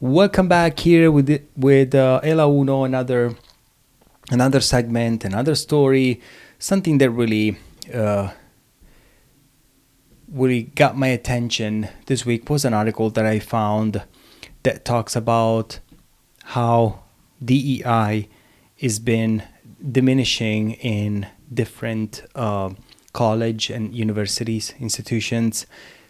Welcome back here with Ela Uno, another segment, another story, something that uh, really got my attention this week was an article that I found that talks about how DEI is been diminishing in different college and universities institutions.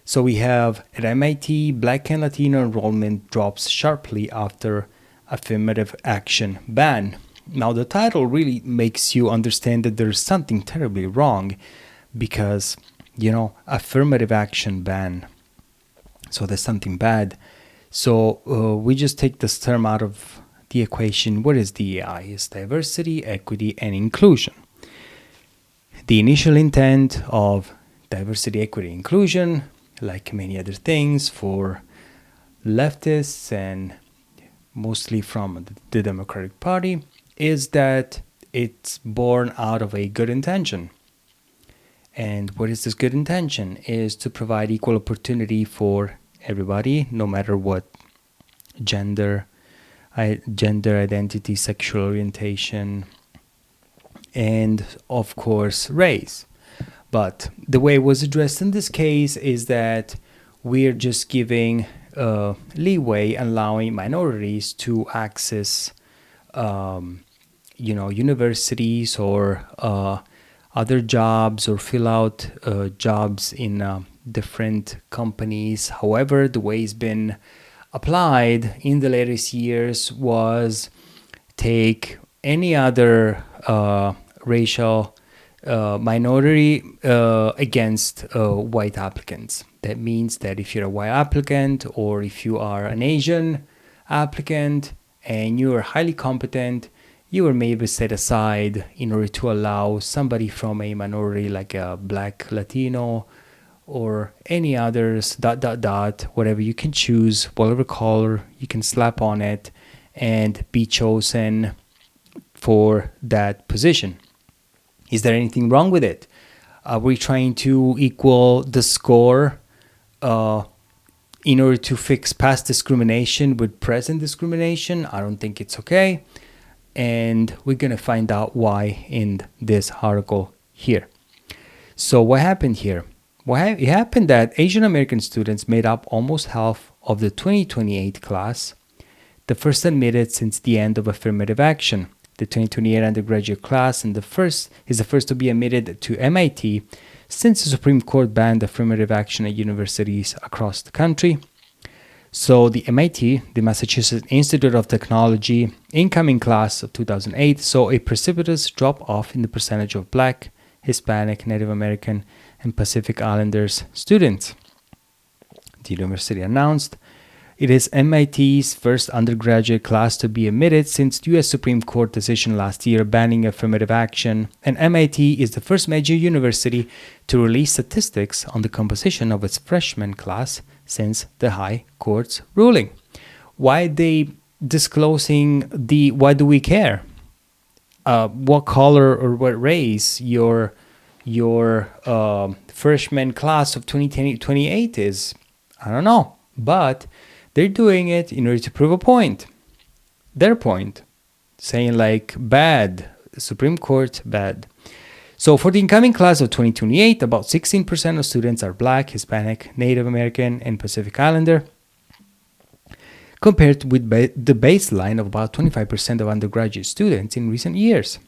So we have at MIT, Black and Latino enrollment drops sharply after affirmative action ban. Now the title really makes you understand that there's something terribly wrong because, affirmative action ban. So there's something bad. So we just take this term out of the equation. What is DEI? It's diversity, equity, and inclusion. The initial intent of diversity, equity, inclusion, like many other things for leftists and mostly from the Democratic Party, is that it's born out of a good intention. And what is this good intention? Is to provide equal opportunity for everybody, no matter what gender identity, sexual orientation, and of course race. But the way it was addressed in this case is that we're just giving leeway, allowing minorities to access universities or other jobs or fill out jobs in different companies. However, the way it's been applied in the latest years was take any other racial minority against white applicants. That means that if you're a white applicant or if you are an Asian applicant and you are highly competent, you were maybe set aside in order to allow somebody from a minority like a Black, Latino, or any others, whatever you can choose, whatever color you can slap on it and be chosen for that position. Is there anything wrong with it? Are we trying to equal the score in order to fix past discrimination with present discrimination? I don't think it's okay. And we're going to find out why in this article here. So what happened here? It happened that Asian American students made up almost half of the 2028 class, the first admitted since the end of affirmative action. The 2028 undergraduate class is the first to be admitted to MIT since the Supreme Court banned affirmative action at universities across the country. So the MIT, the Massachusetts Institute of Technology, incoming class of 2008 saw a precipitous drop-off in the percentage of Black, Hispanic, Native American, and Pacific Islanders students. The university announced it is MIT's first undergraduate class to be admitted since the U.S. Supreme Court decision last year banning affirmative action, and MIT is the first major university to release statistics on the composition of its freshman class since the High Court's ruling. Why are they disclosing why do we care? What color or what race your freshman class of 2028 is? I don't know, but they're doing it in order to prove a point. Their point. Saying like, bad. Supreme Court, bad. So for the incoming class of 2028, about 16% of students are Black, Hispanic, Native American, and Pacific Islander, compared with the baseline of about 25% of undergraduate students in recent years.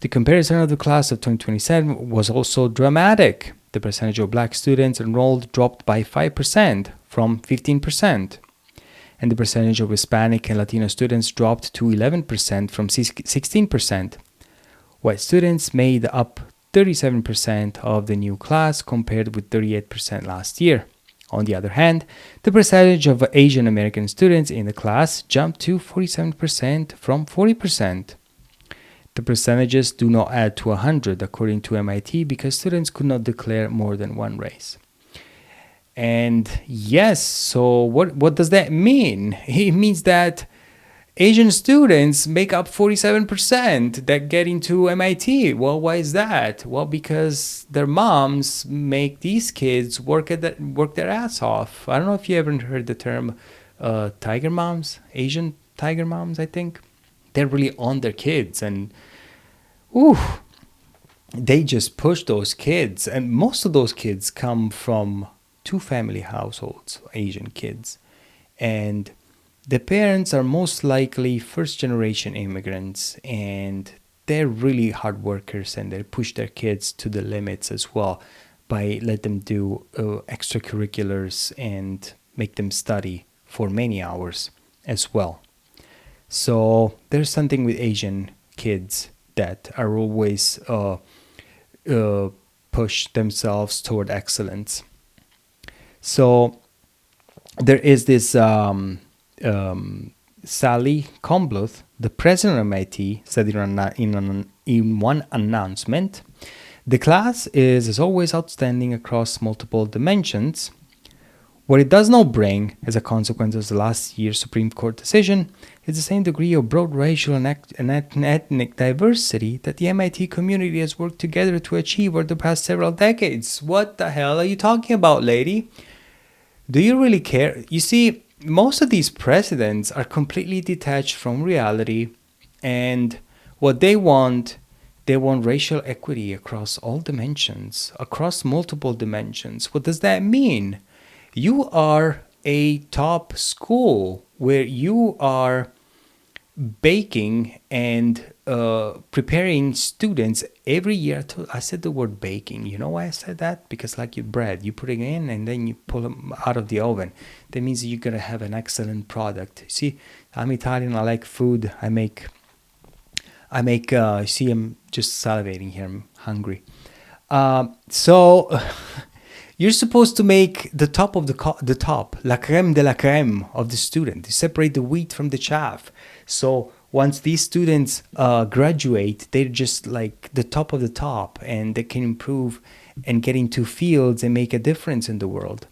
The comparison of the class of 2027 was also dramatic. The percentage of Black students enrolled dropped by 5% from 15%, and the percentage of Hispanic and Latino students dropped to 11% from 16%. White students made up 37% of the new class compared with 38% last year. On the other hand, the percentage of Asian American students in the class jumped to 47% from 40%. The percentages do not add to 100 according to MIT because students could not declare more than one race. And yes, so what does that mean? It means that Asian students make up 47% that get into MIT. Well, why is that? Well, because their moms make these kids work their ass off. I don't know if you ever heard the term tiger moms, Asian tiger moms, I think. They're really on their kids, and ooh, they just push those kids. And most of those kids come from two family households, Asian kids. And the parents are most likely first generation immigrants, and they're really hard workers, and they push their kids to the limits as well by let them do extracurriculars and make them study for many hours as well. So there's something with Asian kids that are always uh, push themselves toward excellence. So there is this Sally Combluth, the president of MIT, said in one announcement, the class is, as always, outstanding across multiple dimensions. What it does not bring, as a consequence of the last year's Supreme Court decision, is the same degree of broad racial and ethnic diversity that the MIT community has worked together to achieve over the past several decades. What the hell are you talking about, lady? Do you really care? You see, most of these presidents are completely detached from reality, and what they want racial equity across all dimensions, across multiple dimensions. What does that mean? You are a top school where you are baking and preparing students every year. I said the word baking. You know why I said that? Because like your bread, you put it in and then you pull them out of the oven. That means you're going to have an excellent product. See, I'm Italian. I like food. I make, see, I'm just salivating here. I'm hungry. So you're supposed to make the top of the top, la crème de la crème of the student. You separate the wheat from the chaff. So once these students graduate, they're just like the top of the top, and they can improve and get into fields and make a difference in the world.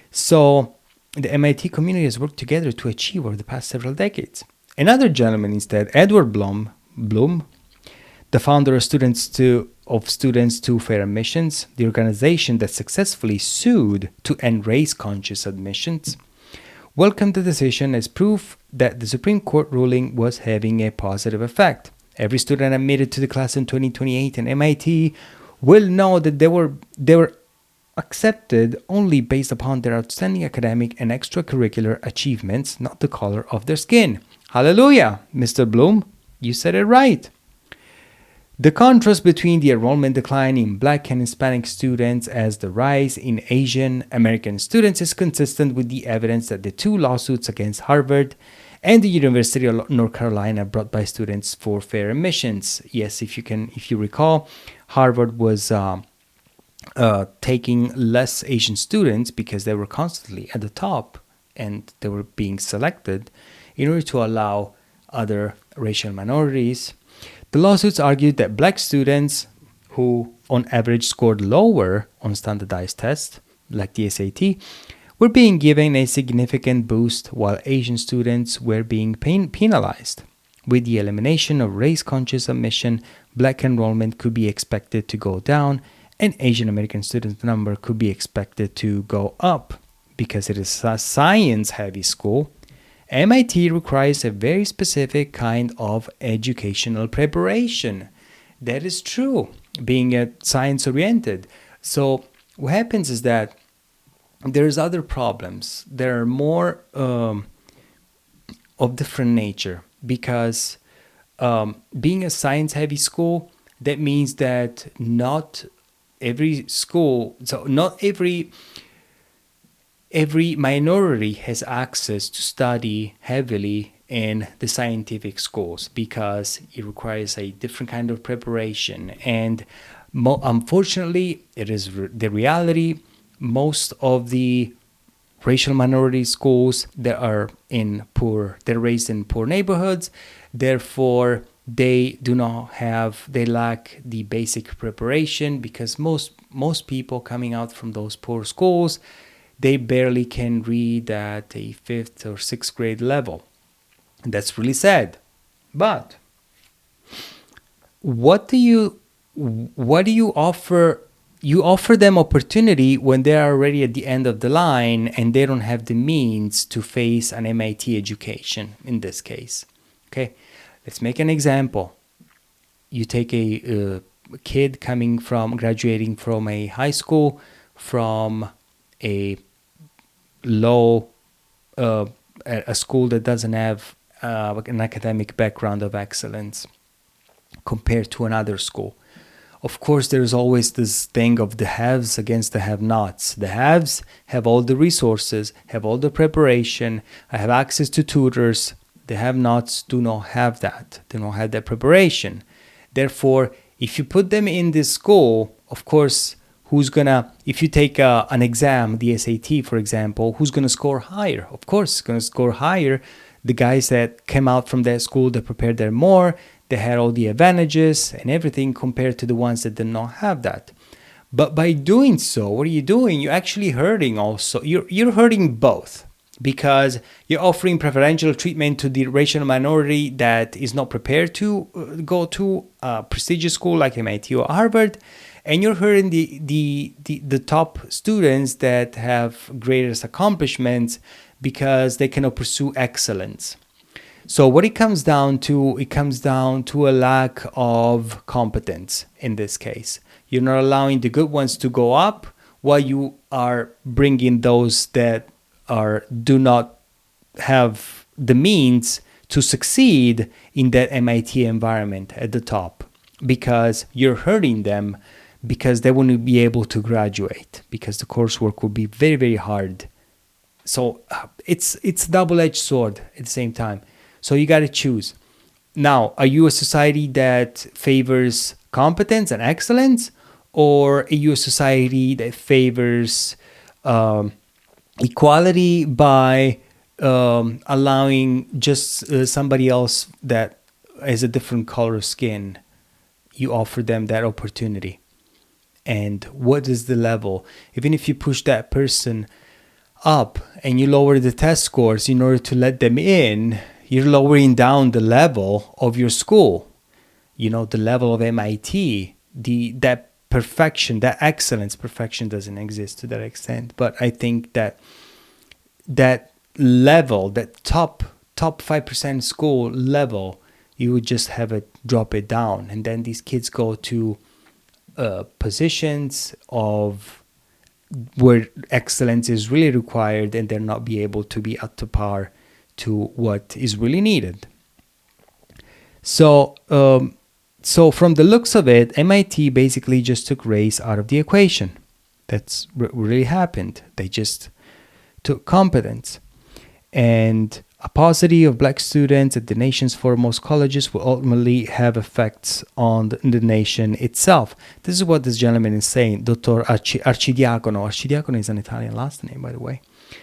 So the MIT community has worked together to achieve over the past several decades. Another gentleman instead, Edward Blum, the founder of Students to Fair Admissions, the organization that successfully sued to end race-conscious admissions, welcomed the decision as proof that the Supreme Court ruling was having a positive effect. Every student admitted to the class in 2028 in MIT will know that they were accepted only based upon their outstanding academic and extracurricular achievements, not the color of their skin. Hallelujah, Mr. Bloom, you said it right. The contrast between the enrollment decline in Black and Hispanic students as the rise in Asian American students is consistent with the evidence that the two lawsuits against Harvard and the University of North Carolina brought by Students for Fair Admissions. Yes, if you recall, Harvard was taking less Asian students because they were constantly at the top and they were being selected in order to allow other racial minorities. The lawsuits argued that Black students who on average scored lower on standardized tests, like the SAT, were being given a significant boost while Asian students were being penalized. With the elimination of race-conscious admission, Black enrollment could be expected to go down and Asian American student number could be expected to go up. Because it is a science-heavy school, MIT requires a very specific kind of educational preparation. That is true, being science-oriented. So what happens is that there's other problems. There are more of different nature because being a science-heavy school, that means that not every school, so not every minority has access to study heavily in the scientific schools because it requires a different kind of preparation. And unfortunately, it is the reality. Most of the racial minority schools that are they're raised in poor neighborhoods. Therefore, they lack the basic preparation because most people coming out from those poor schools, they barely can read at a 5th or 6th grade level. And that's really sad. But what do you offer you offer them opportunity when they are already at the end of the line and they don't have the means to face an MIT education in this case. Okay, let's make an example. You take a kid graduating from a high school, from a low, a school that doesn't have an academic background of excellence compared to another school. Of course, there's always this thing of the haves against the have-nots. The haves have all the resources, have all the preparation, have access to tutors. The have-nots do not have that. They don't have that preparation. Therefore, if you put them in this school, of course, if you take an exam, the SAT, for example, who's gonna score higher? Of course, gonna score higher the guys that came out from that school that prepared there more. They had all the advantages and everything compared to the ones that did not have that. But by doing so, what are you doing? You're actually hurting also. You're hurting both, because you're offering preferential treatment to the racial minority that is not prepared to go to a prestigious school like MIT or Harvard, and you're hurting the top students that have greatest accomplishments because they cannot pursue excellence. So what it comes down to a lack of competence in this case. You're not allowing the good ones to go up while you are bringing those that do not have the means to succeed in that MIT environment at the top, because you're hurting them, because they won't be able to graduate, because the coursework will be very, very hard. So it's a double-edged sword at the same time. So you got to choose. Now, are you a society that favors competence and excellence, or are you a society that favors equality by allowing just somebody else that has a different color of skin? You offer them that opportunity. And what is the level? Even if you push that person up and you lower the test scores in order to let them in, you're lowering down the level of your school, the level of MIT. That perfection, that excellence, perfection doesn't exist to that extent. But I think that level, that top 5% school level, you would just have it drop it down. And then these kids go to positions of where excellence is really required, and they'll not be able to be up to par to what is really needed. So from the looks of it, MIT basically just took race out of the equation. That's what really happened. They just took competence. And a paucity of black students at the nation's foremost colleges will ultimately have effects on the nation itself. This is what this gentleman is saying, Dr. Arcidiacono. Arcidiacono is an Italian last name, by the way.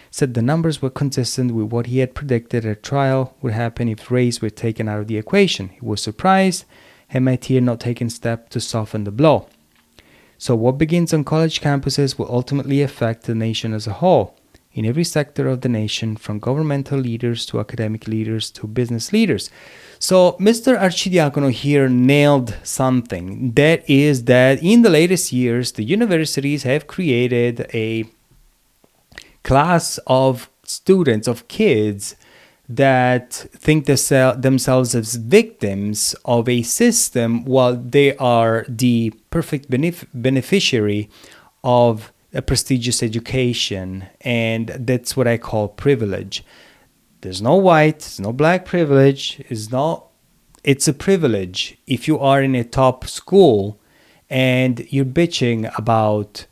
Said the numbers were consistent with what he had predicted a trial would happen if race were taken out of the equation. He was surprised MIT had not taken steps to soften the blow. So what begins on college campuses will ultimately affect the nation as a whole, in every sector of the nation, from governmental leaders to academic leaders to business leaders. So Mr. Arcidiacono here nailed something. That is that in the latest years, the universities have created a class of students, of kids, that think themselves as victims of a system while they are the perfect beneficiary of a prestigious education. And that's what I call privilege. There's no white, there's no black privilege. It's a privilege if you are in a top school and you're bitching about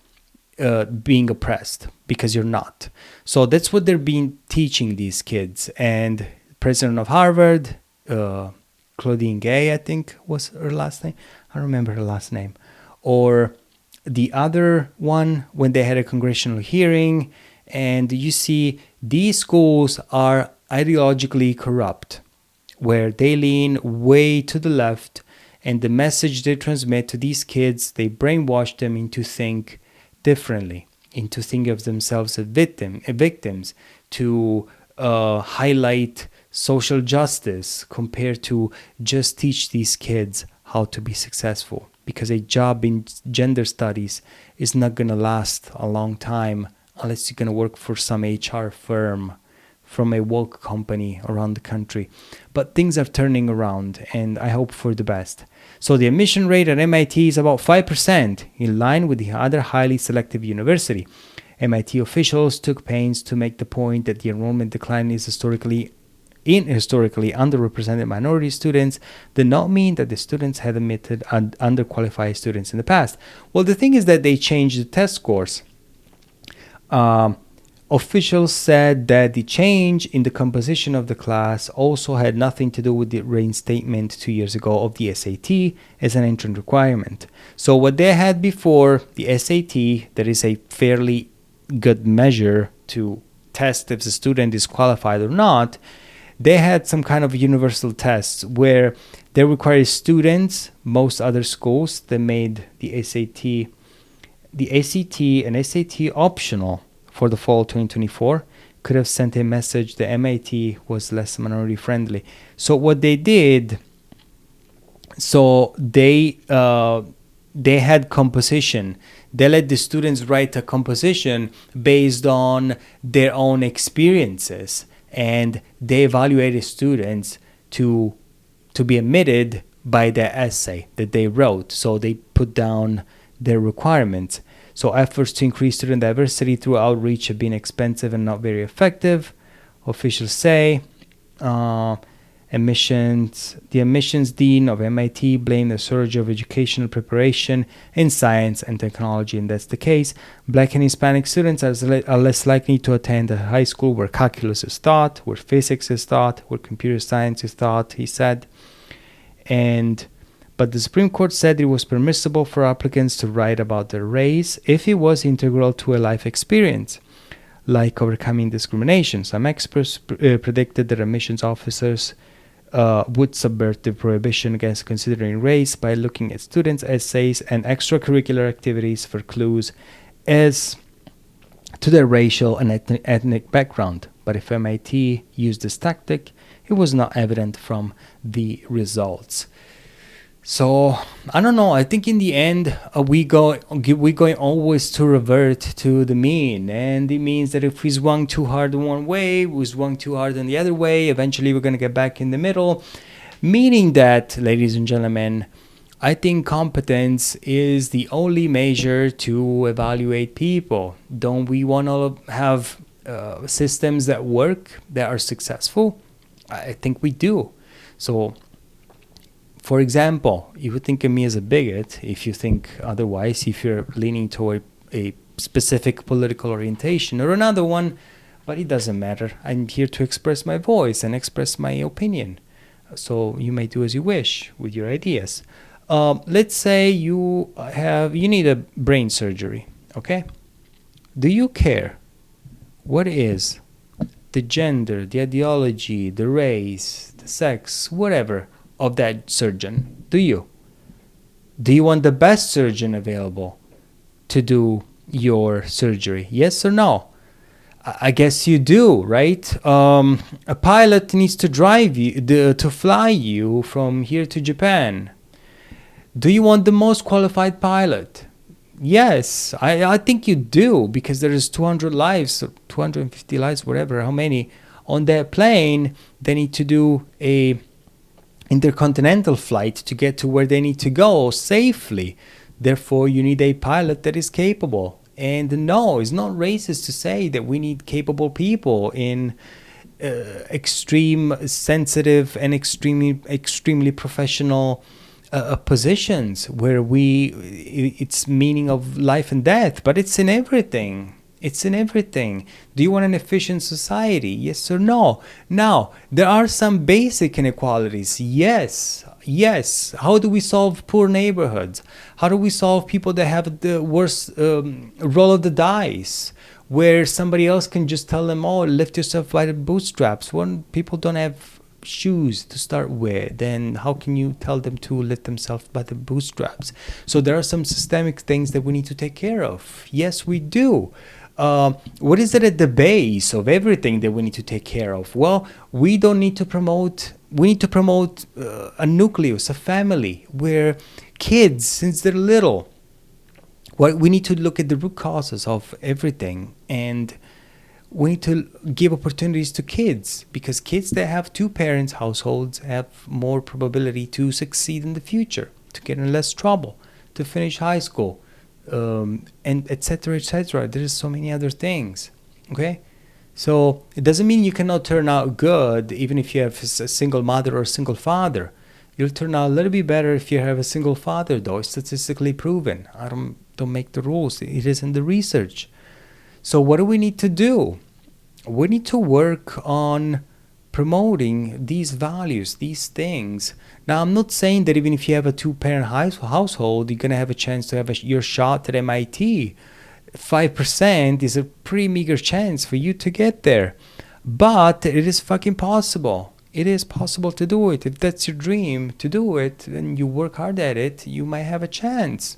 being oppressed, because you're not. So that's what they're being teaching these kids. And president of Harvard, Claudine Gay, I think was her last name. I don't remember her last name. Or the other one, when they had a congressional hearing, and you see these schools are ideologically corrupt, where they lean way to the left, and the message they transmit to these kids, they brainwash them into think differently, into think of themselves as victims, to highlight social justice compared to just teach these kids how to be successful. because a job in gender studies is not going to last a long time unless you're going to work for some HR firm from a woke company around the country. But things are turning around, and I hope for the best. So the admission rate at MIT is about 5%, in line with the other highly selective university. MIT officials took pains to make the point that the enrollment decline is historically underrepresented minority students did not mean that the students had admitted underqualified students in the past. Well, the thing is that they changed the test scores. Officials said that the change in the composition of the class also had nothing to do with the reinstatement 2 years ago of the SAT as an entrance requirement. So what they had before, the SAT, that is a fairly good measure to test if the student is qualified or not, they had some kind of universal tests where they required students, most other schools that made the ACT and SAT optional for the fall 2024 could have sent a message that MIT was less minority friendly. So what they did, they had composition. They let the students write a composition based on their own experiences, and they evaluated students to be admitted by their essay that they wrote. So they put down their requirements. So efforts to increase student diversity through outreach have been expensive and not very effective, officials say. The admissions dean of MIT blamed the surge of educational preparation in science and technology, and that's the case. Black and Hispanic students are less likely to attend a high school where calculus is taught, where physics is taught, where computer science is taught, he said. But the Supreme Court said it was permissible for applicants to write about their race if it was integral to a life experience, like overcoming discrimination. Some experts predicted that admissions officers would subvert the prohibition against considering race by looking at students' essays and extracurricular activities for clues as to their racial and ethnic background. But if MIT used this tactic, it was not evident from the results. So I don't know. I think in the end, we're going always to revert to the mean, and it means that if we swung too hard one way, we swung too hard on the other way. Eventually, we're going to get back in the middle. Meaning that, ladies and gentlemen, I think competence is the only measure to evaluate people. Don't we want to have systems that work, that are successful? I think we do. So, for example, you would think of me as a bigot if you think otherwise, if you're leaning toward a specific political orientation or another one, but it doesn't matter. I'm here to express my voice and express my opinion. So you may do as you wish with your ideas. Let's say you need a brain surgery, okay? Do you care what is the gender, the ideology, the race, the sex, whatever, of that surgeon? Do you want the best surgeon available to do your surgery? Yes or no? I guess you do, right? A pilot needs to drive you, to fly you from here to Japan. Do you want the most qualified pilot? Yes, I think you do, because there is 200 lives, or 250 lives, whatever, how many, on that plane. They need to do a intercontinental flight to get to where they need to go safely. Therefore, you need a pilot that is capable. And no, it's not racist to say that we need capable people in extreme sensitive and extremely professional positions where it's meaning of life and death, but it's in everything. It's in everything. Do you want an efficient society? Yes or no? Now, there are some basic inequalities. Yes. How do we solve poor neighborhoods? How do we solve people that have the worst roll of the dice, where somebody else can just tell them, oh, lift yourself by the bootstraps? When people don't have shoes to start with, then how can you tell them to lift themselves by the bootstraps? So there are some systemic things that we need to take care of. Yes, we do. What is it at the base of everything that we need to take care of? Well, we don't need to promote we need to promote a nucleus, a family, where kids, since they're little, we need to look at the root causes of everything, and we need to give opportunities to kids, because kids that have two parents households have more probability to succeed in the future, to get in less trouble, to finish high school, and etc., etc. There's so many other things. Okay, so it doesn't mean you cannot turn out good even if you have a single mother or a single father. You'll turn out a little bit better if you have a single father, though. It's statistically proven. I don't make the rules. It is in the research. So what do we need to do? We need to work on promoting these values, these things. Now, I'm not saying that even if you have a two-parent household, you're going to have a chance to have your shot at MIT. 5% is a pretty meager chance for you to get there. But it is fucking possible. It is possible to do it. If that's your dream to do it and you work hard at it, you might have a chance.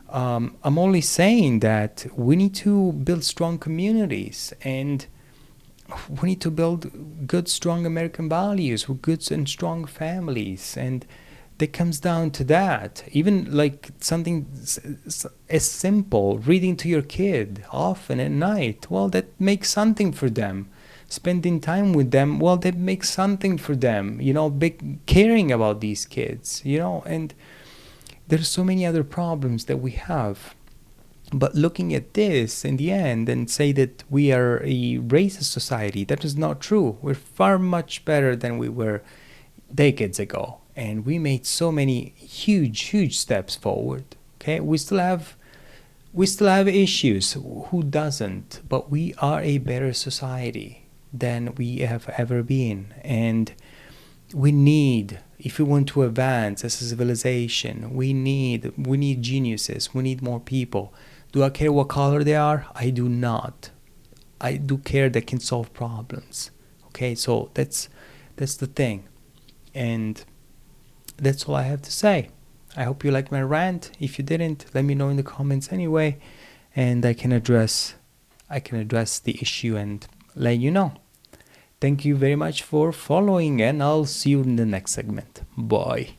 I'm only saying that we need to build strong communities, and we need to build good, strong American values with good and strong families. And that comes down to that. Even like something as simple, reading to your kid often at night, well, that makes something for them. Spending time with them, well, that makes something for them. Caring about these kids, and there's so many other problems that we have. But looking at this in the end and say that we are a racist society, that is not true. We're far much better than we were decades ago. And we made so many huge steps forward. Okay, we still have issues. Who doesn't? But we are a better society than we have ever been. And we need, if we want to advance as a civilization, we need geniuses. We need more people. Do I care what color they are? I do not. I do care that can solve problems. Okay, so that's the thing. And that's all I have to say. I hope you liked my rant. If you didn't, let me know in the comments anyway, and I can address the issue and let you know. Thank you very much for following, and I'll see you in the next segment. Bye.